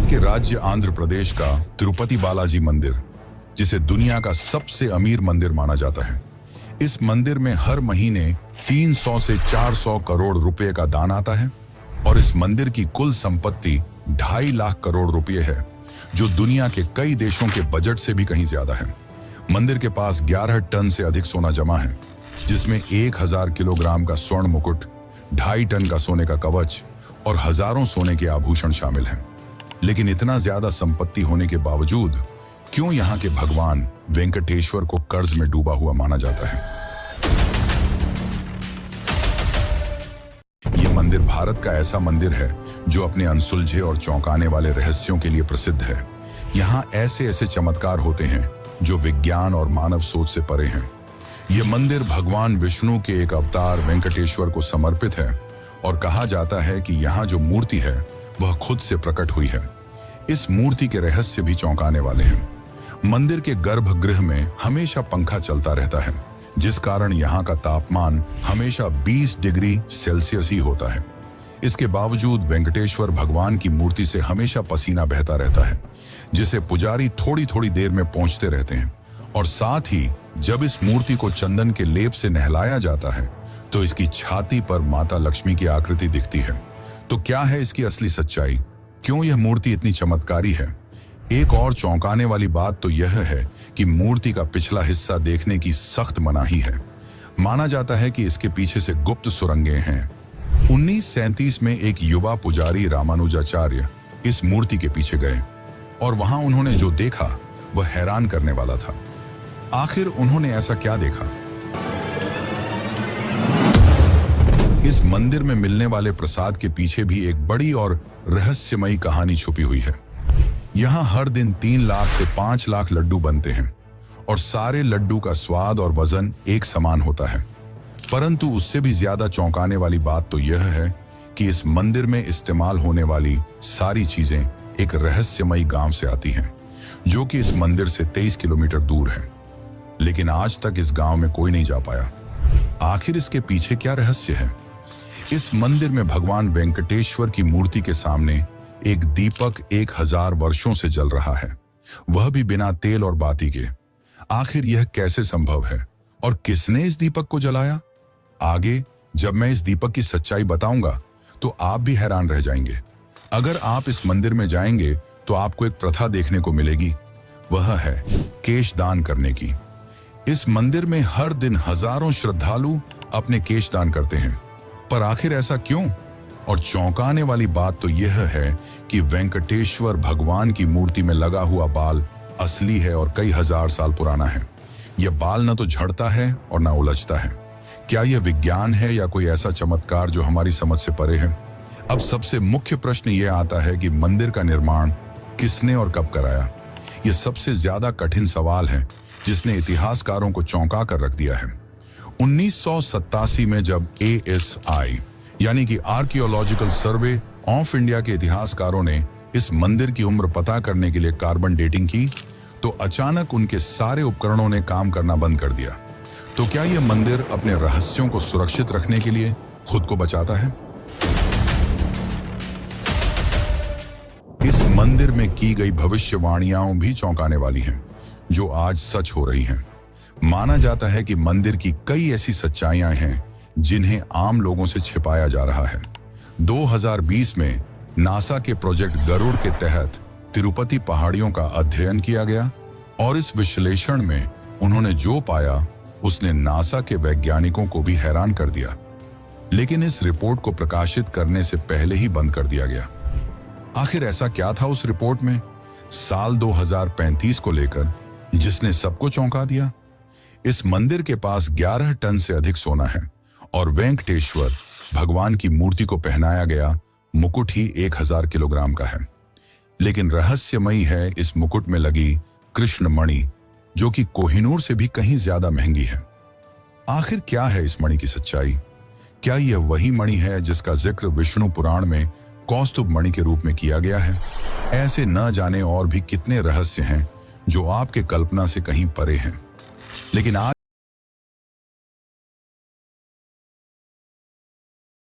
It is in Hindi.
भारत के राज्य आंध्र प्रदेश का तिरुपति बालाजी मंदिर, जिसे दुनिया का सबसे अमीर मंदिर माना जाता है। इस मंदिर में हर महीने 300 से 400 करोड़ रुपए का दान आता है और इस मंदिर की कुल संपत्ति 2.5 लाख करोड़ रुपए है, जो दुनिया के कई देशों के बजट से भी कहीं ज्यादा है। मंदिर के पास 11 टन से अधिक सोना जमा है, जिसमें 1000 किलोग्राम का स्वर्ण मुकुट, 2.5 टन का सोने का कवच और हजारों सोने के आभूषण शामिल हैं। लेकिन इतना ज्यादा संपत्ति होने के बावजूद क्यों यहाँ के भगवान वेंकटेश्वर को कर्ज में डूबा हुआ माना जाता है? यह मंदिर भारत का ऐसा मंदिर है जो अपने अनसुलझे और चौंकाने वाले रहस्यों के लिए प्रसिद्ध है। यहाँ ऐसे ऐसे चमत्कार होते हैं जो विज्ञान और मानव सोच से परे हैं। यह मंदिर भगवान विष्णु के एक अवतार वेंकटेश्वर को समर्पित है और कहा जाता है कि यहाँ जो मूर्ति है वह खुद से प्रकट हुई है। इस मूर्ति के रहस्य भी चौंकाने वाले हैं। मंदिर के गर्भगृह में हमेशा पंखा चलता रहता है, जिस कारण यहाँ का तापमान हमेशा 20 डिग्री सेल्सियस ही होता है। इसके बावजूद वेंकटेश्वर भगवान की मूर्ति से हमेशा पसीना बहता रहता है, जिसे पुजारी थोड़ी थोड़ी देर में पोंछते रहते हैं। और साथ ही जब इस मूर्ति को चंदन के लेप से नहलाया जाता है तो इसकी छाती पर माता लक्ष्मी की आकृति दिखती है। तो क्या है इसकी असली सच्चाई? क्यों यह मूर्ति इतनी चमत्कारी है? एक और चौंकाने वाली बात तो यह है कि मूर्ति का पिछला हिस्सा देखने की सख्त मनाही है। माना जाता है कि इसके पीछे से गुप्त सुरंगें हैं। 1937 में एक युवा पुजारी रामानुजाचार्य इस मूर्ति के पीछे गए और वहां उन्होंने जो देखा वह हैरान करने वाला था। आखिर उन्होंने ऐसा क्या देखा? इस मंदिर में मिलने वाले प्रसाद के पीछे भी एक बड़ी और रहस्यमयी कहानी छुपी हुई है। यहाँ हर दिन 3 लाख से 5 लाख लड्डू बनते हैं और सारे लड्डू का स्वाद और वजन एक समान होता है। परंतु उससे भी ज्यादा चौंकाने वाली बात तो यह है कि इस मंदिर में इस्तेमाल होने वाली सारी चीजें एक रहस्यमयी गांव से आती हैं, जो कि इस मंदिर से 23 किलोमीटर दूर है। लेकिन आज तक इस गांव में कोई नहीं जा पाया। आखिर इसके पीछे क्या रहस्य है? इस मंदिर में भगवान वेंकटेश्वर की मूर्ति के सामने एक दीपक 1000 वर्षों से जल रहा है, वह भी बिना तेल और बाती के। आखिर यह कैसे संभव है और किसने इस दीपक को जलाया? आगे जब मैं इस दीपक की सच्चाई बताऊंगा तो आप भी हैरान रह जाएंगे। अगर आप इस मंदिर में जाएंगे तो आपको एक प्रथा देखने को मिलेगी, वह है केश दान करने की। इस मंदिर में हर दिन हजारों श्रद्धालु अपने केश दान करते हैं, पर आखिर ऐसा क्यों? और चौंकाने वाली बात तो यह है कि वेंकटेश्वर भगवान की मूर्ति में लगा हुआ बाल असली है और कई हजार साल पुराना है। यह बाल न तो झड़ता है और न उलझता है। क्या यह विज्ञान है या कोई ऐसा चमत्कार जो हमारी समझ से परे है? अब सबसे मुख्य प्रश्न यह आता है कि मंदिर का निर्माण किसने और कब कराया? यह सबसे ज्यादा कठिन सवाल है जिसने इतिहासकारों को चौंका कर रख दिया है। 1987 में जब ASI यानी कि आर्कियोलॉजिकल सर्वे ऑफ इंडिया के इतिहासकारों ने इस मंदिर की उम्र पता करने के लिए कार्बन डेटिंग की, तो अचानक उनके सारे उपकरणों ने काम करना बंद कर दिया। तो क्या यह मंदिर अपने रहस्यों को सुरक्षित रखने के लिए खुद को बचाता है? इस मंदिर में की गई भविष्यवाणियां भी चौंकाने वाली हैं, जो आज सच हो रही हैं। माना जाता है कि मंदिर की कई ऐसी सच्चाइयां हैं जिन्हें आम लोगों से छिपाया जा रहा है। 2020 में नासा के प्रोजेक्ट गरुड़ के तहत तिरुपति पहाड़ियों का अध्ययन किया गया और इस विश्लेषण में उन्होंने जो पाया उसने नासा के वैज्ञानिकों को भी हैरान कर दिया। लेकिन इस रिपोर्ट को प्रकाशित करने से पहले ही बंद कर दिया गया। आखिर ऐसा क्या था उस रिपोर्ट में साल 2035 को लेकर जिसने सबको चौंका दिया? इस मंदिर के पास 11 टन से अधिक सोना है और वेंकटेश्वर भगवान की मूर्ति को पहनाया गया मुकुट ही 1000 किलोग्राम का है। लेकिन रहस्यमयी है इस मुकुट में लगी कृष्ण मणि, जो कि कोहिनूर से भी कहीं ज्यादा महंगी है। आखिर क्या है इस मणि की सच्चाई? क्या यह वही मणि है जिसका जिक्र विष्णु पुराण में कौस्तुभ मणि के रूप में किया गया है? ऐसे न जाने और भी कितने रहस्य हैं जो आपके कल्पना से कहीं परे हैं। लेकिन आज